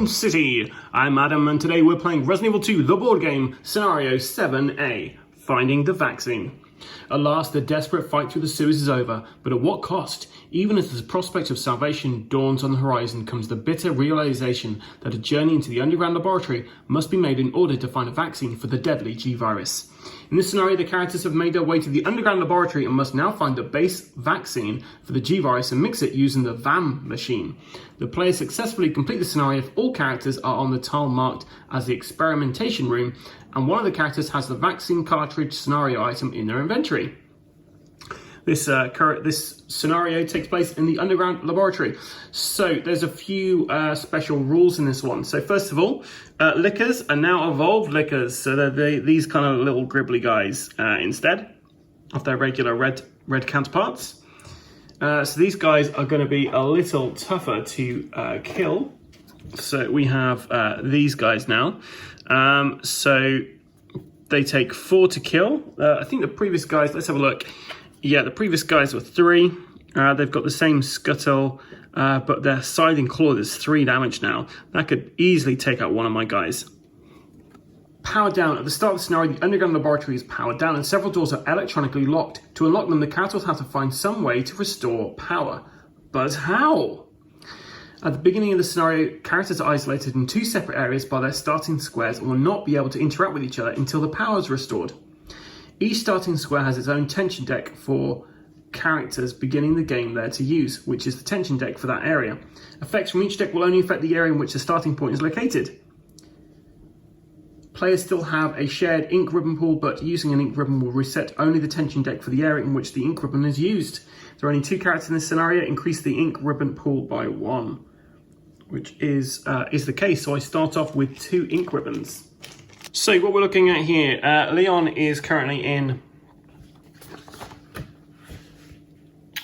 City. I'm Adam and today we're playing Resident Evil 2, the board game, Scenario 7A, Finding the Vaccine. At last, the desperate fight through the sewers is over, but at what cost? Even as the prospect of salvation dawns on the horizon comes the bitter realization that a journey into the underground laboratory must be made in order to find a vaccine for the deadly G-Virus. In this scenario, the characters have made their way to the underground laboratory and must now find the base vaccine for the G-Virus and mix it using the VAM machine. The players successfully complete the scenario if all characters are on the tile marked as the experimentation room and one of the characters has the vaccine cartridge scenario item in their inventory. This scenario takes place in the underground laboratory. So there's a few special rules in this one. So first of all, lickers are now evolved lickers. So they're these kind of little gribbly guys instead of their regular red counterparts. So these guys are going to be a little tougher to kill. So we have these guys now. So they take 4 to kill. I think the previous guys, let's have a look. Yeah, the previous guys were 3. They've got the same scuttle, but their side and claw is 3 damage now. That could easily take out one of my guys. Powered down. At the start of the scenario, the underground laboratory is powered down and several doors are electronically locked. To unlock them, the characters have to find some way to restore power. But how? At the beginning of the scenario, characters are isolated in 2 separate areas by their starting squares and will not be able to interact with each other until the power is restored. Each starting square has its own tension deck for characters beginning the game there to use, which is the tension deck for that area. Effects from each deck will only affect the area in which the starting point is located. Players still have a shared ink ribbon pool, but using an ink ribbon will reset only the tension deck for the area in which the ink ribbon is used. There are only 2 characters in this scenario. Increase the ink ribbon pool by 1, which is the case. So I start off with 2 ink ribbons. So what we're looking at here, Leon is currently in,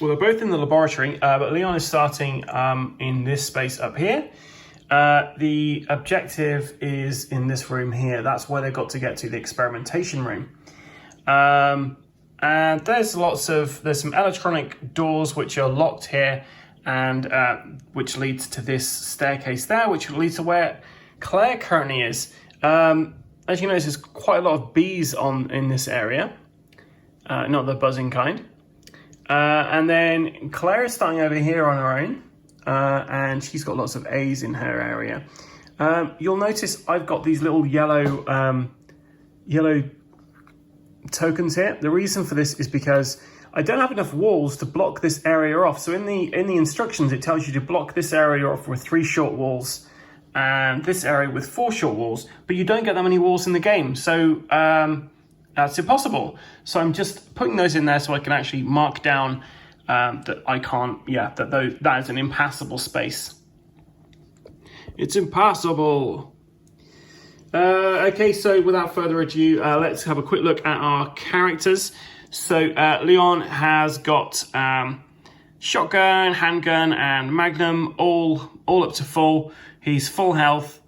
well, they're both in the laboratory, but Leon is starting in this space up here. The objective is in this room here. That's where they've got to get to, the experimentation room. And there's some electronic doors which are locked here and which leads to this staircase there, which leads to where Claire currently is. As you notice, there's quite a lot of bees in this area, not the buzzing kind. And then Claire is starting over here on her own, and she's got lots of A's in her area. You'll notice I've got these little yellow tokens here. The reason for this is because I don't have enough walls to block this area off. So in the instructions, it tells you to block this area off with 3 short walls. And this area with 4 short walls, but you don't get that many walls in the game, so that's impossible. So I'm just putting those in there so I can actually mark down that I can't, that is an impassable space. It's impassable. Okay, so without further ado, let's have a quick look at our characters. So Leon has got shotgun, handgun, and magnum, all up to full. He's full health,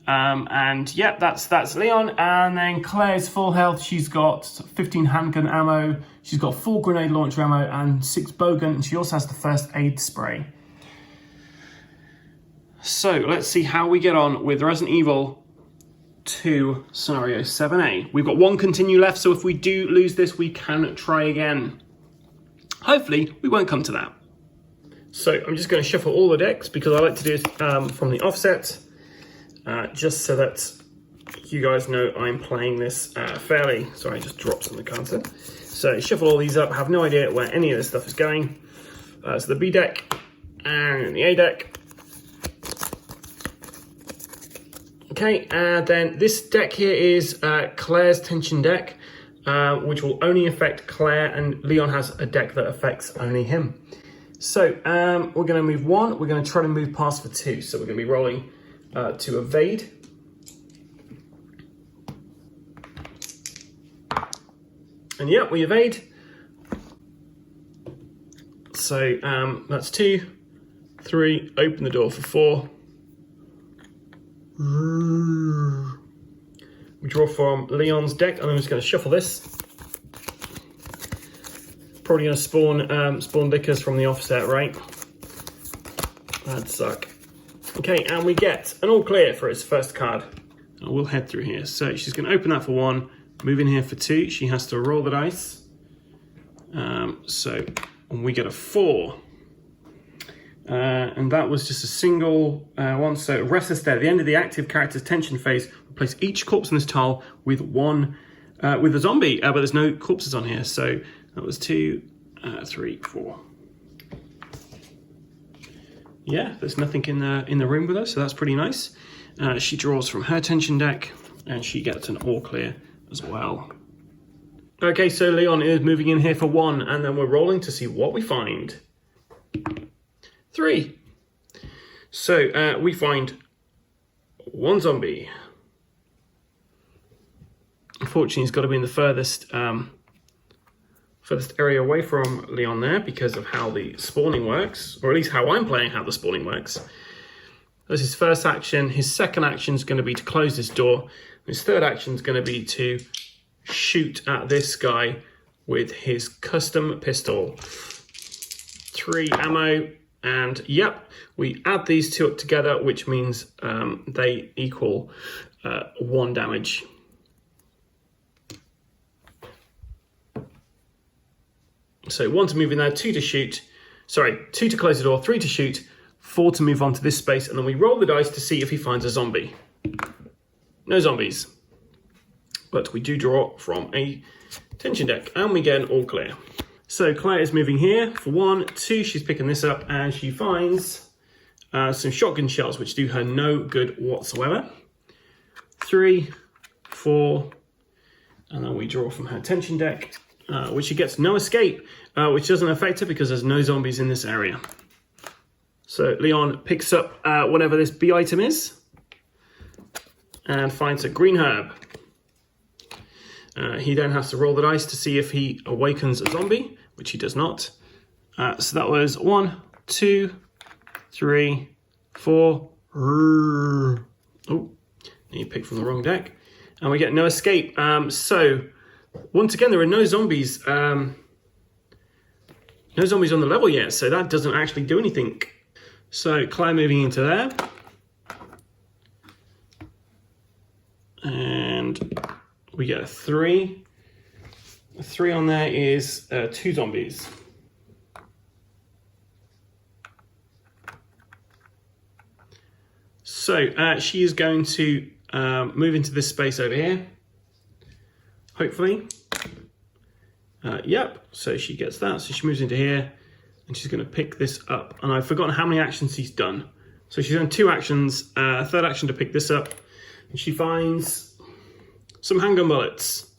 and yeah, that's Leon. And then Claire's full health. She's got 15 handgun ammo. She's got 4 grenade launcher ammo and 6 bowgun. And she also has the first aid spray. So let's see how we get on with Resident Evil 2 Scenario 7A. We've got 1 continue left, so if we do lose this, we can try again. Hopefully, we won't come to that. So I'm just going to shuffle all the decks because I like to do it from the offset, just so that you guys know I'm playing this fairly. Sorry, I just dropped some of the cards there. So shuffle all these up, have no idea where any of this stuff is going. So the B deck and the A deck. Okay, and then this deck here is Claire's tension deck, which will only affect Claire, and Leon has a deck that affects only him. So we're going to move 1. We're going to try to move past for 2. So we're going to be rolling to evade. And yeah, we evade. So that's 2, 3. Open the door for 4. We draw from Leon's deck, and I'm just going to shuffle this. Probably going to spawn lickers from the offset, right? That'd suck. Okay, and we get an all clear for his first card. And we'll head through here. So she's going to open that for 1, move in here for 2. She has to roll the dice. So we get a 4. And that was just a single one. So restless stare. At the end of the active character's tension phase, replace each corpse in this tile with with a zombie. But there's no corpses on here. So that was 2, 3, 4. Yeah, there's nothing in the room with her, so that's pretty nice. She draws from her tension deck, and she gets an all clear as well. Okay, so Leon is moving in here for 1, and then we're rolling to see what we find. 3. So we find 1 zombie. Unfortunately, he's got to be in the furthest area away from Leon there because of how the spawning works, or at least how I'm playing how the spawning works. That's his first action. His second action is going to be to close this door. His third action is going to be to shoot at this guy with his custom pistol. 3 ammo, and yep, we add these 2 up together, which means they equal 1 damage. So 1 to move in there, 2 to shoot. Sorry, 2 to close the door, 3 to shoot, 4 to move on to this space, and then we roll the dice to see if he finds a zombie. No zombies. But we do draw from a tension deck, and we get an all clear. So Claire is moving here for 1, 2, she's picking this up, and she finds some shotgun shells, which do her no good whatsoever. 3, 4, and then we draw from her tension deck, which she gets no escape, which doesn't affect her because there's no zombies in this area. So Leon picks up whatever this B item is and finds a green herb. He then has to roll the dice to see if he awakens a zombie, which he does not. So that was 1, 2, 3, 4. Oh, you picked from the wrong deck. And we get no escape. So once again, there are no zombies. No zombies on the level yet, so that doesn't actually do anything. So Claire moving into there. And we get a 3. A 3 on there is 2 zombies. So she is going to move into this space over here. Hopefully. Yep, so she gets that. So she moves into here and she's going to pick this up. And I've forgotten how many actions she's done. So she's done 2 actions, third action to pick this up. And she finds some handgun bullets.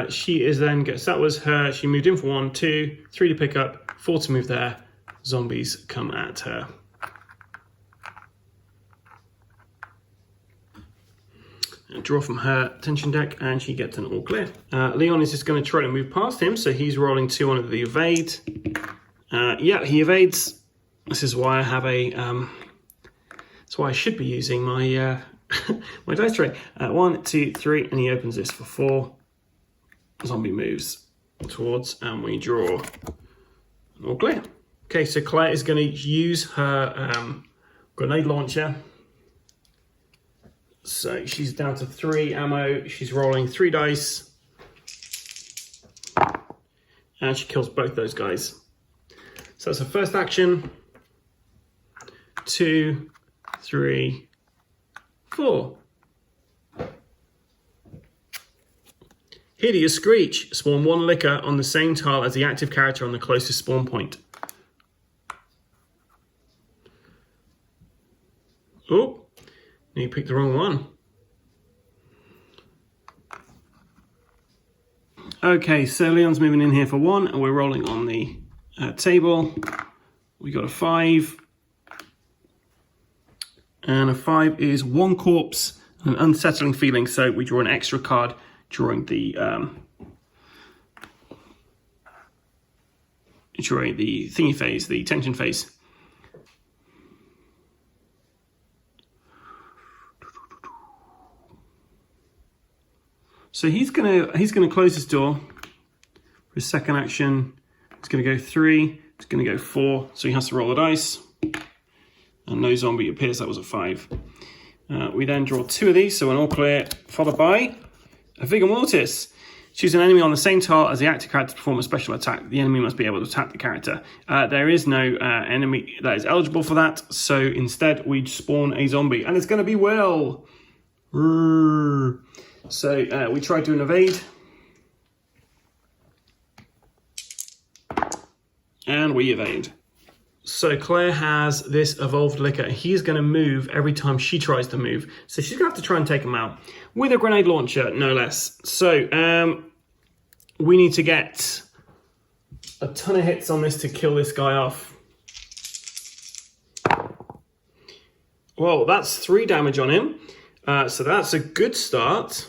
She is then, that was her, she moved in for 1, 2, 3 to pick up, 4 to move there. Zombies come at her. Draw from her tension deck, and she gets an all clear. Leon is just going to try to move past him, so he's rolling 2 on the evade. Yeah, he evades. This is why I have a. That's why I should be using my my dice tray. 1, 2, 3, and he opens this for 4. Zombie moves towards, and we draw an all clear. Okay, so Claire is going to use her grenade launcher. So she's down to 3 ammo. She's rolling 3 dice. And she kills both those guys. So that's her first action. 2, 3, 4. Hideous Screech. Spawn 1 licker on the same tile as the active character on the closest spawn point. Oh. You picked the wrong one. Okay, so Leon's moving in here for 1, and we're rolling on the table. We got a 5. And a 5 is 1 corpse, an unsettling feeling, so we draw an extra card during the thingy phase, the tension phase. So he's gonna close his door for his second action. It's gonna go 3, it's gonna go 4, so he has to roll the dice. And no zombie appears, that was a 5. We then draw 2 of these, so an all clear, followed by a Vigor Mortis. Choose an enemy on the same tile as the active character to perform a special attack. The enemy must be able to attack the character. There is no enemy that is eligible for that, so instead we spawn a zombie, and it's going to be Will. So we try to evade, and we evade. So Claire has this evolved liquor. He's going to move every time she tries to move. So she's going to have to try and take him out with a grenade launcher, no less. So we need to get a ton of hits on this to kill this guy off. Well, that's 3 damage on him. So that's a good start.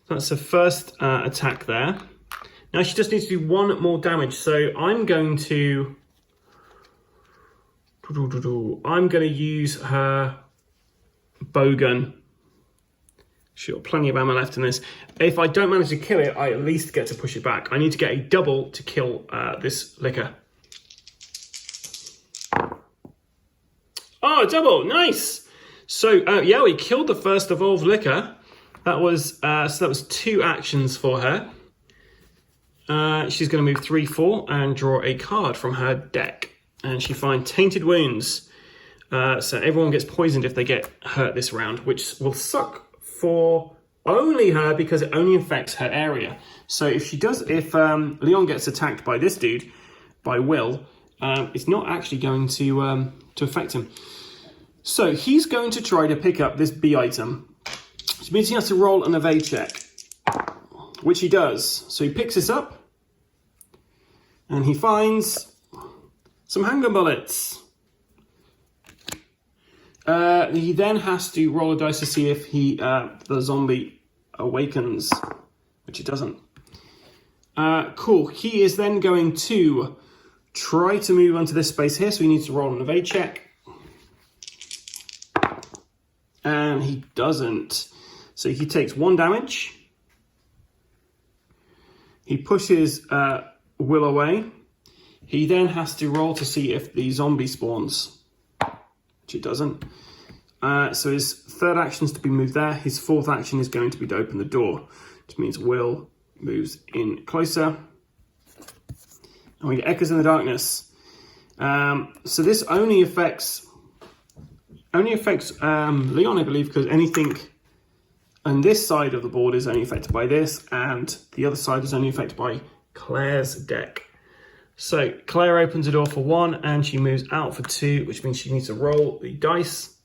That's the first attack there. Now she just needs to do 1 more damage. So I'm going to use her bowgun. She's got plenty of ammo left in this. If I don't manage to kill it, I at least get to push it back. I need to get a double to kill this liquor. Oh, double, nice. So yeah, we killed the first evolved liquor. That was 2 actions for her. She's going to move 3, 4 and draw a card from her deck. And she finds Tainted Wounds. So everyone gets poisoned if they get hurt this round, which will suck for only her because it only affects her area. So if Leon gets attacked by this dude, by Will, it's not actually going to affect him. So he's going to try to pick up this B item, which means he has to roll an evade check, which he does. So he picks this up, and he finds some handgun bullets. He then has to roll a dice to see if the zombie awakens, which it doesn't. Cool. He is then going to try to move onto this space here, so he needs to roll an evade check. And he doesn't. So he takes 1 damage. He pushes Will away. He then has to roll to see if the zombie spawns, which it doesn't. So his third action is to be moved there. His fourth action is going to be to open the door, which means Will moves in closer. And we get Echoes in the Darkness. So this only affects Leon, I believe, because anything on this side of the board is only affected by this, and the other side is only affected by Claire's deck. So Claire opens the door for 1 and she moves out for 2, which means she needs to roll the dice.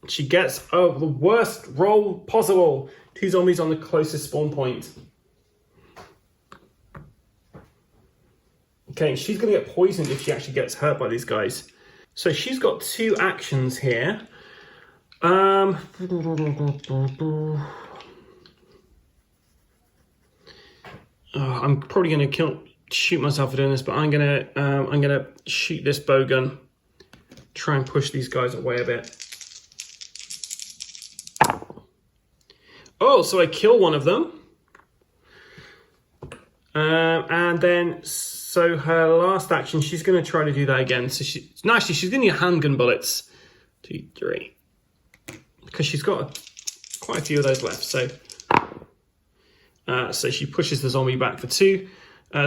She gets the worst roll possible. 2 zombies on the closest spawn point. Okay, she's going to get poisoned if she actually gets hurt by these guys. So she's got 2 actions here. I'm probably going to shoot myself for doing this, but I'm gonna shoot this bowgun, try and push these guys away a bit. Oh, so I kill one of them, and then so her last action, she's gonna try to do that again. So she's going to need handgun bullets. 2, 3, because she's got quite a few of those left. So she pushes the zombie back for 2.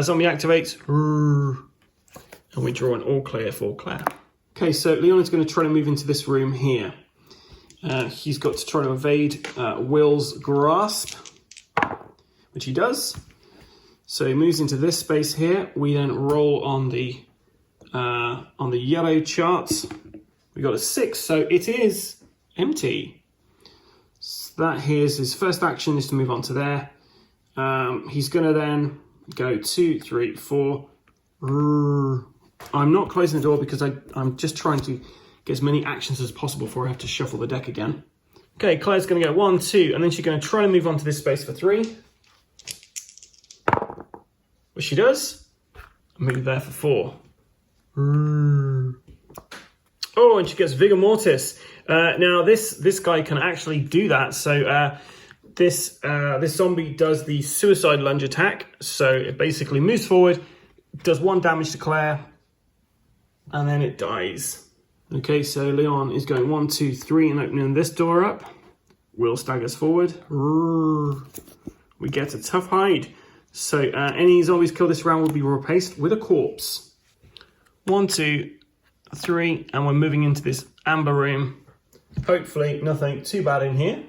Zombie activates, and we draw an all clear for Claire. Okay, so Leon is going to try to move into this room here. He's got to try to evade Will's grasp, which he does. So he moves into this space here. We then roll on the yellow charts. We got a 6, so it is empty. So that here's his first action is to move on to there. He's going to then go 2, 3, 4. I'm not closing the door because I'm just trying to get as many actions as possible before I have to shuffle the deck again. Okay, Claire's going to go 1, 2, and then she's going to try to move on to this space for 3. Which she does. Move there for 4. Oh, and she gets Vigor Mortis. Now this guy can actually do that. So This zombie does the suicide lunge attack. So it basically moves forward, does 1 damage to Claire, and then it dies. Okay, so Leon is going 1, 2, 3 and opening this door up. Will staggers forward. We get a tough hide. So any zombies killed this round will be replaced with a corpse. 1, 2, 3, and we're moving into this amber room. Hopefully nothing too bad in here.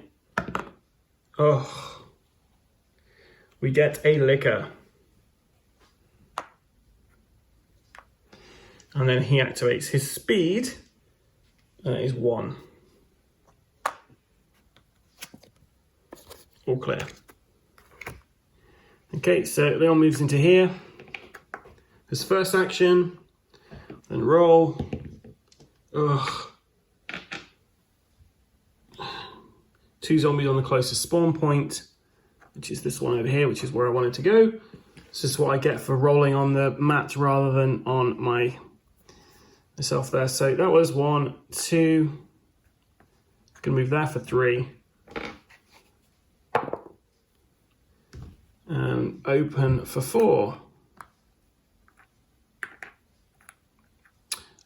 Oh, we get a liquor. And then he activates his speed. Is 1. All clear. Okay, so Leon moves into here. His first action, then roll. Ugh. 2 zombies on the closest spawn point, which is this one over here, which is where I wanted to go. This is what I get for rolling on the mat rather than on myself there. So that was 1, 2. Gonna move there for 3. And open for 4.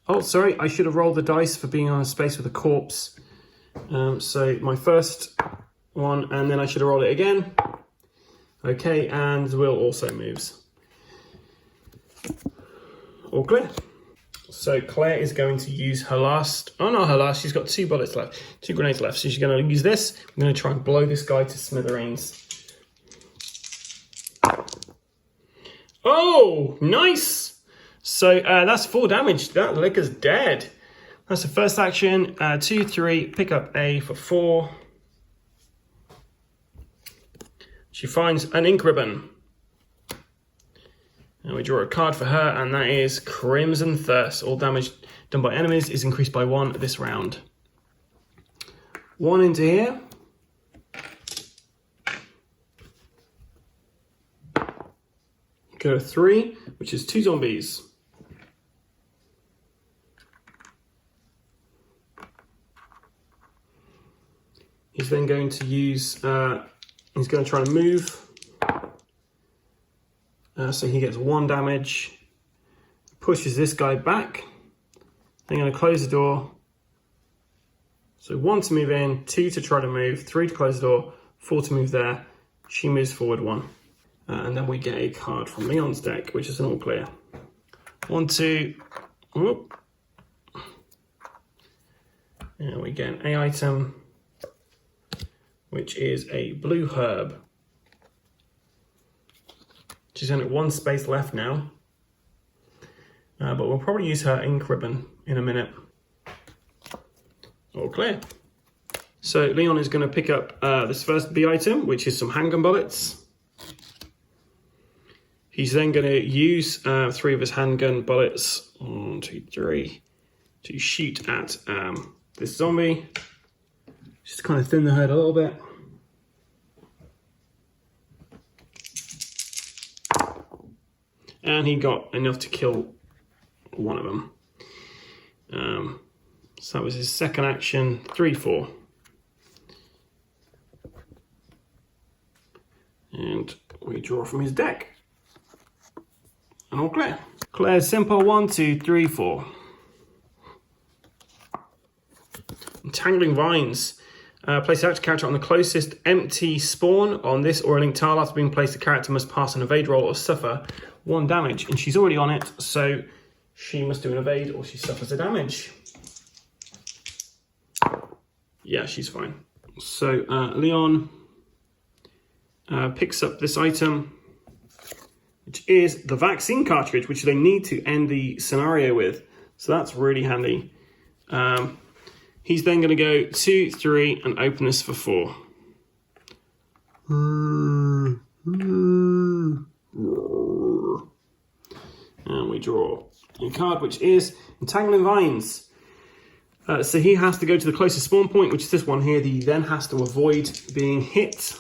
Oh, sorry, I should have rolled the dice for being on a space with a corpse. So my first one, and then I should have rolled it again. Okay, and Will also moves. All clear. So Claire is going to use her last, oh not her last, she's got 2 bullets left, 2 grenades left. So she's going to use this. I'm going to try and blow this guy to smithereens. Oh, nice. So that's 4 damage. That liquor's dead. That's the first action. 2, 3, pick up A for 4. She finds an ink ribbon. And we draw a card for her, and that is Crimson Thirst. All damage done by enemies is increased by 1 this round. 1 into here. Go to 3, which is 2 zombies. He's then going to use, he's going to try and move. So he gets 1 damage. Pushes this guy back. Then going to close the door. So 1 to move in, 2 to try to move, 3 to close the door, 4 to move there. She moves forward 1. And then we get a card from Leon's deck, which is an all clear. 1, 2, whoop. And we get an A item, which is a blue herb. She's only 1 space left now. But we'll probably use her ink ribbon in a minute. All clear. So Leon is going to pick up this first B item, which is some handgun bullets. He's then going to use 3 of his handgun bullets, 1, 2, 3, to shoot at this zombie. Just to kind of thin the herd a little bit. And he got enough to kill 1 of them. So that was his second action, 3, 4. And we draw from his deck. And all clear. Claire's simple, 1, 2, 3, 4. Entangling Vines. Place the active character on the closest empty spawn on this or a linked tile. After being placed, the character must pass an evade roll or suffer 1 damage. And she's already on it, so she must do an evade or she suffers a damage. Yeah, she's fine. So Leon picks up this item, which is the vaccine cartridge, which they need to end the scenario with. So that's really handy. He's then going to go 2, 3, and open this for 4. And we draw a card, which is Entangling Vines. So he has to go to the closest spawn point, which is this one here. He then has to avoid being hit,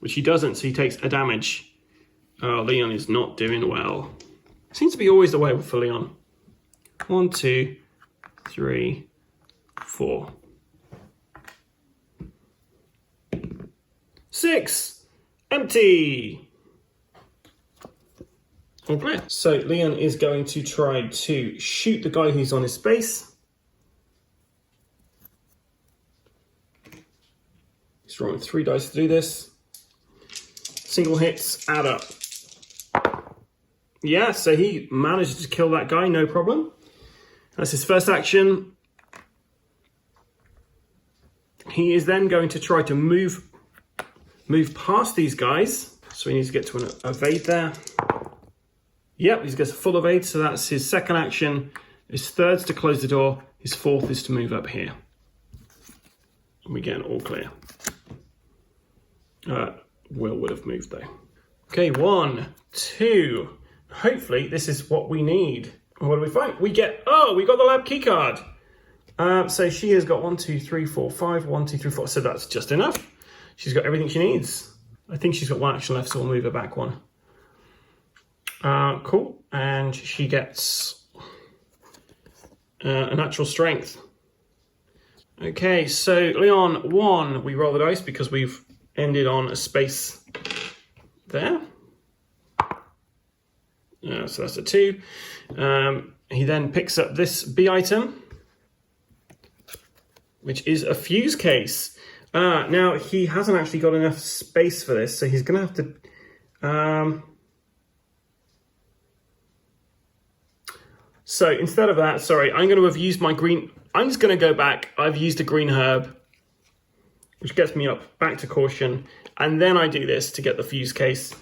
which he doesn't, so he takes a damage. Oh, Leon is not doing well. Seems to be always the way for Leon. 1, 2, 3, 4. 6. Empty. All clear. So Leon is going to try to shoot the guy who's on his space. He's rolling 3 dice to do this. Single hits add up. Yeah, so he managed to kill that guy, no problem. That's his first action. He is then going to try to move past these guys. So he needs to get to an evade there. Yep, he's got a full evade, so that's his second action. His third's to close the door. His fourth is to move up here. And we get an all clear. Will would have moved though. Okay, 1, 2. Hopefully this is what we need. What do we find? We got the lab key card. So she has got 1, 2, 3, 4, 5. 1, 2, 3, 4. So that's just enough. She's got everything she needs. I think she's got 1 action left, so we'll move her back 1. Cool. And she gets a natural strength. Okay, so Leon 1. We roll the dice because we've ended on a space there. So that's a 2. He then picks up this B item, which is a fuse case. Now, he hasn't actually got enough space for this, so he's going to have to... So instead of that, sorry, I'm going to have used my green... I'm just going to go back. I've used a green herb, which gets me up back to caution. And then I do this to get the fuse case.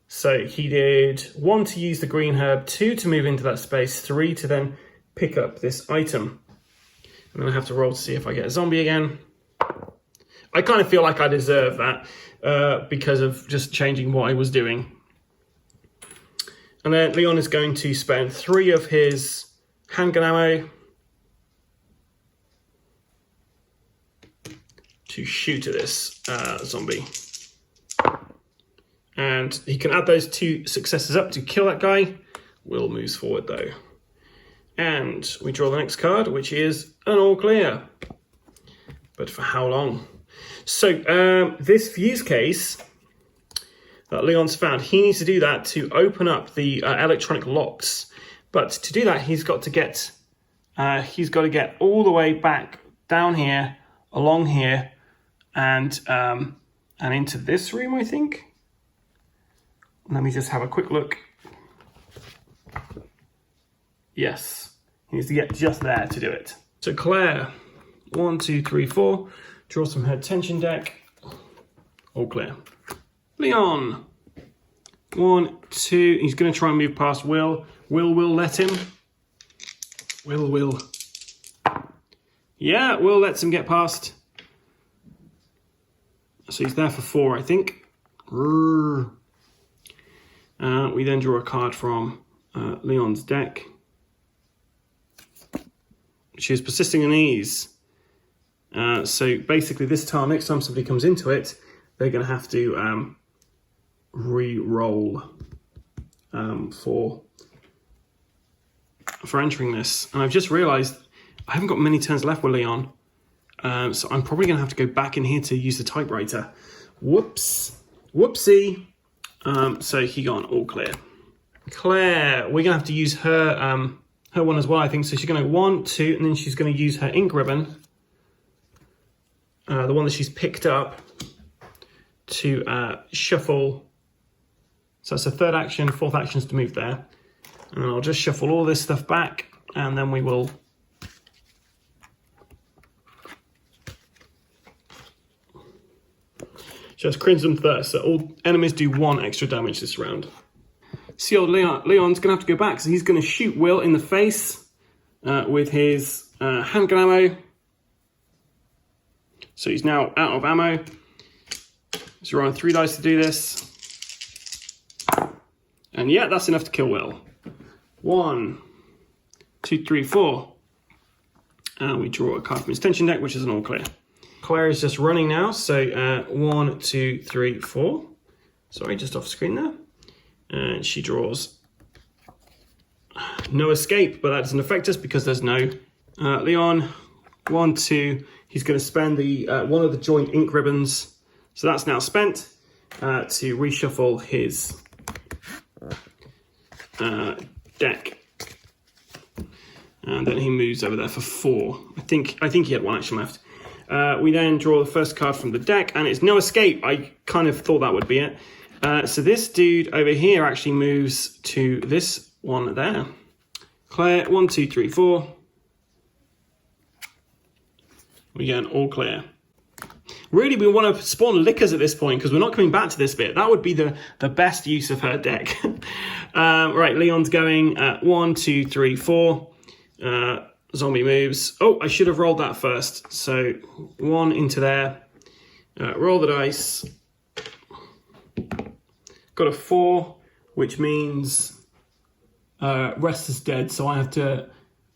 So he did 1 to use the green herb, 2 to move into that space, 3 to then pick up this item. And then I have to roll to see if I get a zombie again. I kind of feel like I deserve that because of just changing what I was doing. And then Leon is going to spend 3 of his handgun ammo to shoot at this zombie. And he can add those 2 successes up to kill that guy. Will moves forward though. And we draw the next card, which is an all clear. But for how long? So this fuse case that Leon's found, he needs to do that to open up the electronic locks. But to do that, he's got to get all the way back down here, along here, and into this room, I think. Let me just have a quick look. Yes, he needs to get just there to do it. So Claire, 1, 2, 3, 4. Draw from her tension deck. All clear. Leon, 1, 2. He's going to try and move past Will. Will let him. Will. Yeah, Will lets him get past. So he's there for 4, I think. We then draw a card from Leon's deck. She is persisting unease. So basically this tile, next time somebody comes into it, they're going to have to re-roll for entering this. And I've just realised I haven't got many turns left with Leon. So I'm probably going to have to go back in here to use the typewriter. Whoopsie. So he got an all clear. Claire, we're going to have to use her one as well, I think. So she's going to 1, 2, and then she's going to use her ink ribbon, the one that she's picked up, to shuffle. So that's a 3rd action, 4th action is to move there. And then I'll just shuffle all this stuff back, and then we will just Crimson Thirst. So all enemies do 1 extra damage this round. See, old Leon's going to have to go back, so he's going to shoot Will in the face with his handgun ammo. So he's now out of ammo. So rolling 3 dice to do this. And yeah, that's enough to kill Will. 1, 2, 3, 4. And we draw a card from his tension deck, which is an all clear. Claire is just running now, so 1, 2, 3, 4. Sorry, just off screen there. And she draws no escape, but that doesn't affect us because there's no Leon. 1, 2. He's going to spend the one of the joint ink ribbons So that's now spent to reshuffle his deck. And then he moves over there for 4. I think he had 1 action left. We then draw the first card from the deck, and it's no escape. I kind of thought that would be it. So this dude over here actually moves to this one there. Clear, 1, 2, 3, 4. We get an all clear. Really, we want to spawn lickers at this point because we're not coming back to this bit. That would be the best use of her deck. Right, Leon's going 1, 2, 3, 4. Zombie moves. Oh, I should have rolled that first. So 1 into there. Roll the dice. Got a 4, which means rest is dead. So I have to...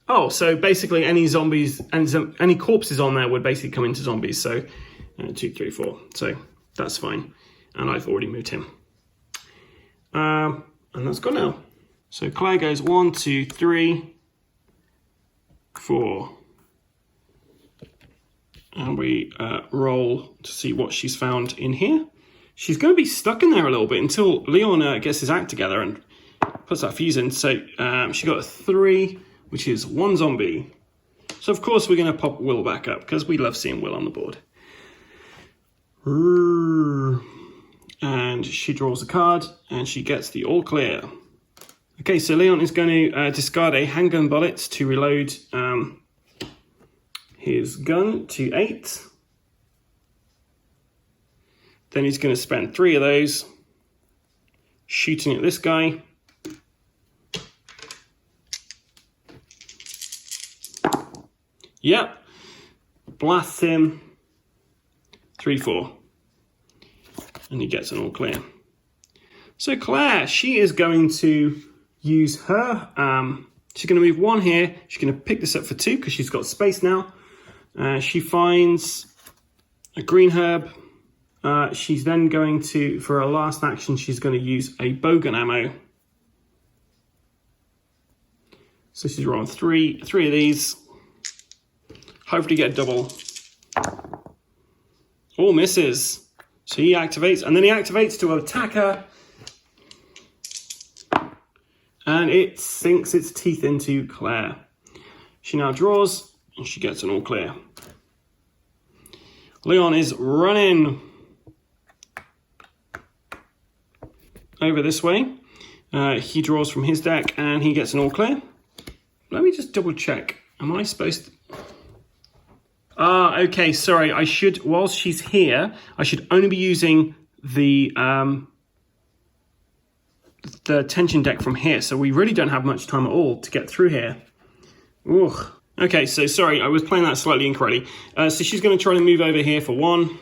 Oh, so basically any zombies and any corpses on there would basically come into zombies. So 2, 3, 4. So that's fine. And I've already moved him. And that's gone now. So Claire goes 1, 2, 3, 4. And we roll to see what she's found in here. She's going to be stuck in there a little bit until Leon gets his act together and puts that fuse in. So she got a 3, which is 1 zombie. So of course we're going to pop Will back up because we love seeing Will on the board. And she draws a card and she gets the all clear. Okay, so Leon is going to discard a handgun bullet to reload his gun to 8. Then he's going to spend 3 of those shooting at this guy. Yep, blasts him, 3, 4, and he gets an all clear. So Claire, she is going to use her, she's going to move 1 here, she's going to pick this up for 2 because she's got space now. She finds a green herb. She's then going to, for her last action, she's going to use a bowgun ammo. So she's rolling 3 of these. Hopefully get a double. All misses. So he activates, and then he activates to attack her. And it sinks its teeth into Claire. She now draws, and she gets an all clear. Leon is running over this way. He draws from his deck, and he gets an all clear. Let me just double check. Am I supposed to... okay, sorry, I should, whilst she's here, I should only be using the tension deck from here, so we really don't have much time at all to get through here. Ugh. Okay, so sorry, I was playing that slightly incorrectly. So she's going to try to move over here for 1.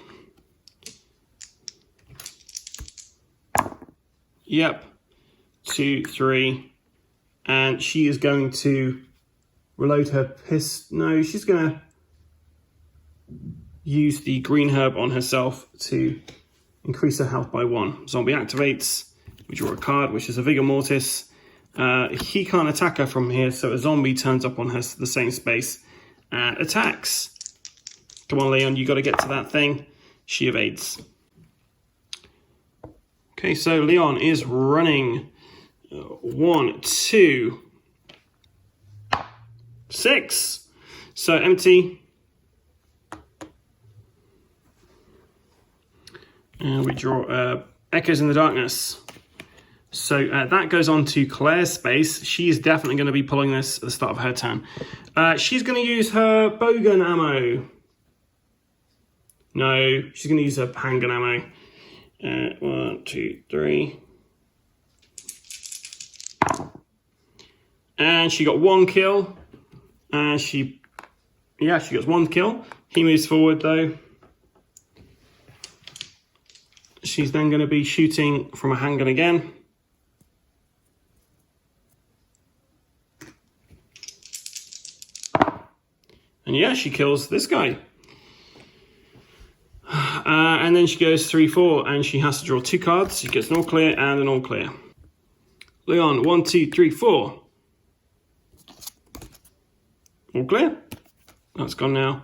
Yep. 2, 3. And she is going to reload her pistol. No, she's going to use the green herb on herself to increase her health by 1. Zombie activates. We draw a card, which is a Vigor Mortis. He can't attack her from here, so a zombie turns up on her the same space and attacks. Come on, Leon, you got to get to that thing. She evades. Okay, so Leon is running 1, 2, 6. So empty. And we draw Echoes in the Darkness. So that goes on to Claire's space. She is definitely going to be pulling this at the start of her turn. She's going to use her bowgun ammo. No, she's going to use her handgun ammo. 1, 2, 3. And she got 1 kill. And she gets 1 kill. He moves forward though. She's then going to be shooting from a handgun again. And yeah, she kills this guy. And then she goes 3, 4, and she has to draw 2 cards. She gets an all clear and an all clear. Leon, 1, 2, 3, 4. All clear. That's gone now.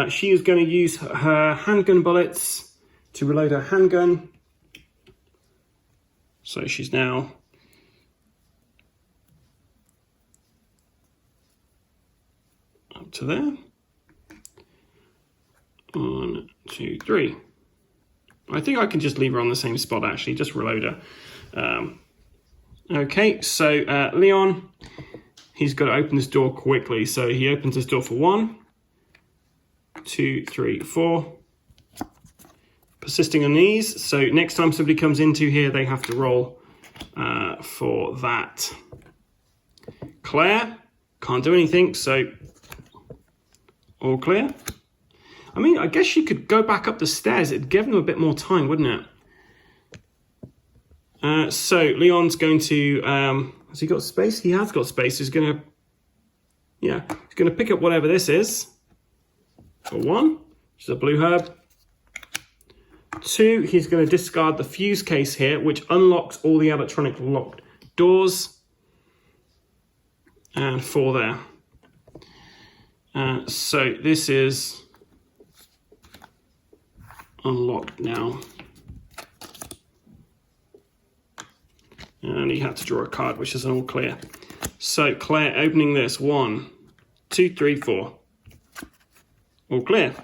She is going to use her handgun bullets to reload her handgun. So she's now up to there. 1, 2, 3. I think I can just leave her on the same spot, actually, just reload her. Okay, so Leon, he's got to open this door quickly. So he opens this door for 1, 2, 3, 4. Persisting on these. So next time somebody comes into here, they have to roll for that. Claire can't do anything, so all clear. I mean, I guess she could go back up the stairs. It'd give them a bit more time, wouldn't it? So Leon's going to, has he got space? He has got space. He's going to, yeah, he's going to pick up whatever this is. For 1, which is a blue herb. 2, he's going to discard the fuse case here, which unlocks all the electronic locked doors. And 4 there. So this is unlocked now. And he had to draw a card, which is all clear. So Claire opening this. 1, 2, 3, 4. All clear.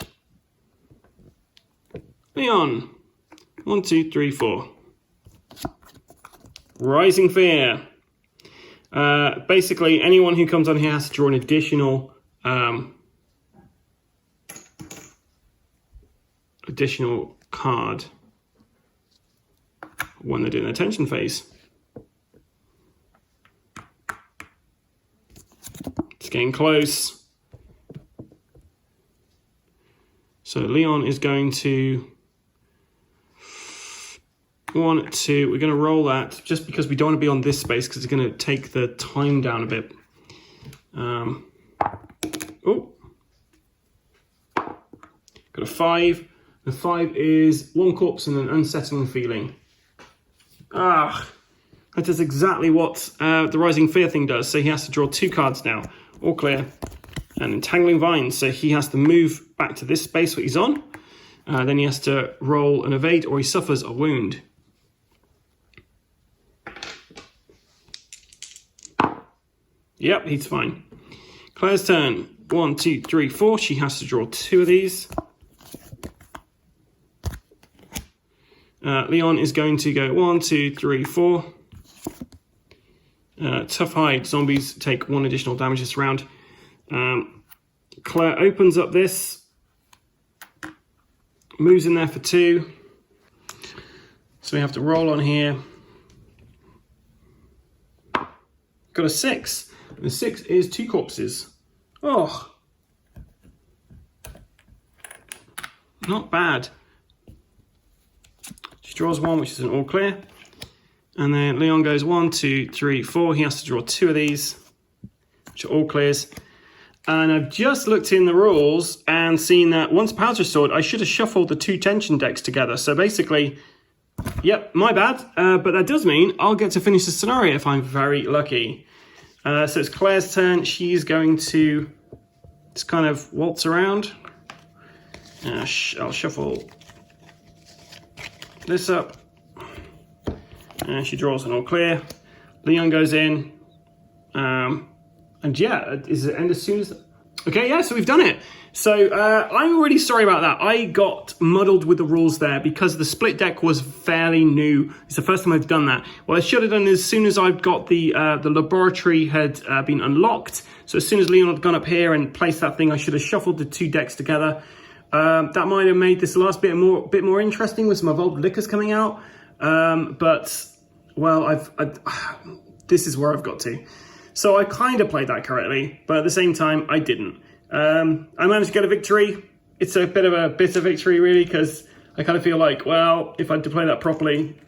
Leon. 1, 2, 3, 4. Rising Fear. Basically, anyone who comes on here has to draw an additional card when they're doing their tension phase. It's getting close. So Leon is going to 1, 2. We're going to roll that just because we don't want to be on this space because it's going to take the time down a bit. Oh, got a 5. The 5 is 1 corpse and an unsettling feeling. That is exactly what the Rising Fear thing does. So he has to draw 2 cards now. All clear. And Entangling Vines. So he has to move back to this space that he's on. Then he has to roll an evade or he suffers a wound. Yep, he's fine. Claire's turn. 1, 2, 3, 4. She has to draw 2 of these. Leon is going to go 1, 2, 3, 4. Tough hide. Zombies take 1 additional damage this round. Claire opens up this. Moves in there for 2. So we have to roll on here. Got a 6. The 6 is 2 corpses. Oh. Not bad. She draws 1, which is an all clear. And then Leon goes 1, 2, 3, 4. He has to draw 2 of these, which are all clears. And I've just looked in the rules and seen that once power's restored, I should have shuffled the 2 tension decks together. So basically, yep, my bad. But that does mean I'll get to finish the scenario if I'm very lucky. So it's Claire's turn. She's going to just kind of waltz around. I'll shuffle this up. And she draws an all clear. Leon goes in. And yeah, is it end as soon as... Okay, yeah, so we've done it. So I'm really sorry about that. I got muddled with the rules there because the split deck was fairly new. It's the first time I've done that. What I should have done is as soon as I've got the laboratory had been unlocked, so as soon as Leon had gone up here and placed that thing, I should have shuffled the 2 decks together. That might have made this last bit more interesting with some evolved liquors coming out. But, well, this is where I've got to. So I kind of played that correctly, but at the same time, I didn't. I managed to get a victory. It's a bit of a bitter victory, really, because I kind of feel like, well, if I'd played that properly,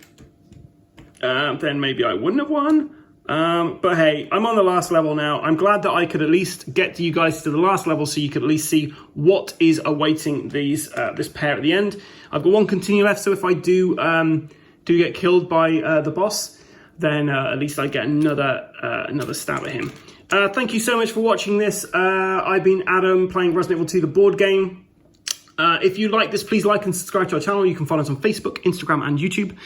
then maybe I wouldn't have won. But hey, I'm on the last level now. I'm glad that I could at least get you guys to the last level so you could at least see what is awaiting these this pair at the end. I've got 1 continue left, so if I do get killed by the boss, then at least I get another stab at him. Thank you so much for watching this. I've been Adam, playing Resident Evil 2, the board game. If you like this, please like and subscribe to our channel. You can follow us on Facebook, Instagram, and YouTube.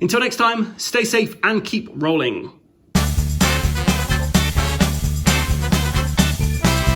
Until next time, stay safe and keep rolling.